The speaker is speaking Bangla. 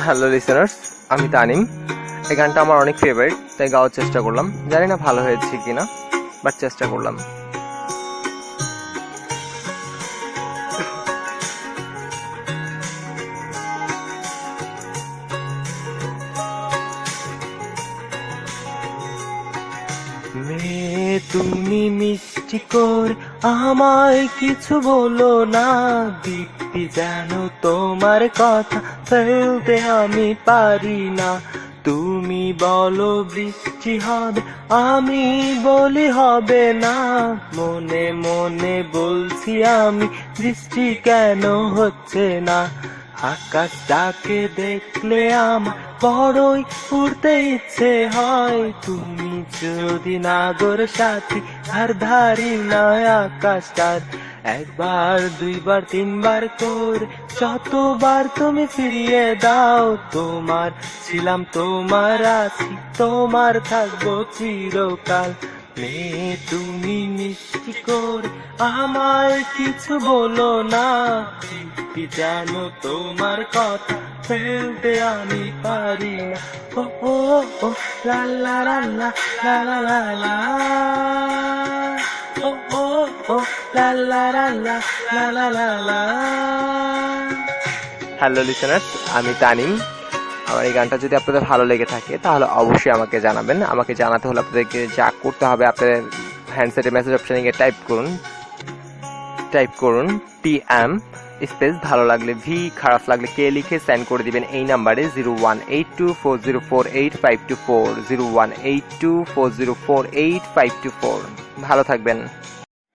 হ্যালো লিসেনার্স, আমি তানিম। এই গানটা আমার অনেক ফেভারিট, তাই গাওয়ার চেষ্টা করলাম। জানি না ভালো হয়েছে কিনা, বাট চেষ্টা করলাম। মেয়ে তুমি মিষ্টি করে আমায় কিছু বলো না, দীপ্তি যেন তোমার কথা ফেলতে আমি পারি না। তুমি বলো বৃষ্টি হবে, আমি বলি হবে না। মনে মনে বলছি আমি, বৃষ্টি কেন হচ্ছে না। আকাশটাকে দেখলে আমার বড়ই উড়তে ইচ্ছে হয়। তুমি যদি নাগর সাথী আর ধারি নয় আকাশটার, একবার দুইবার তিনবার করে যতবার তুমি ফিরিয়ে দাও। তোমার ছিলাম, তোমার আছি, তোমার থাকবো চিরকাল। মেয়ে তুমি মিষ্টি করে আমায় কিছু বলো না, জানো তোমার কথা ফেলতে আমি পারি না। ও ও ও লা লা লা লা লা লা লা লা, ও ও ও লা লা লা লা লা লা লা লা। হ্যালো লিসেনার্স, আমি তানিম। আমার এই গানটা যদি আপনাদের ভালো লেগে থাকে তাহলে অবশ্যই আমাকে জানাবেন। আমাকে জানাতে হলে আপনাদেরকে যা করতে হবে, আপনাদের হ্যান্ডসেটের মেসেজ অপশনে গিয়ে টাইপ করুন TM স্পেস ভালো লাগলে ভি, খারাপ লাগলে কে লিখে সেন্ড করে দিবেন এই নাম্বারে 018240485240, 018240485240। ভালো থাকবেন।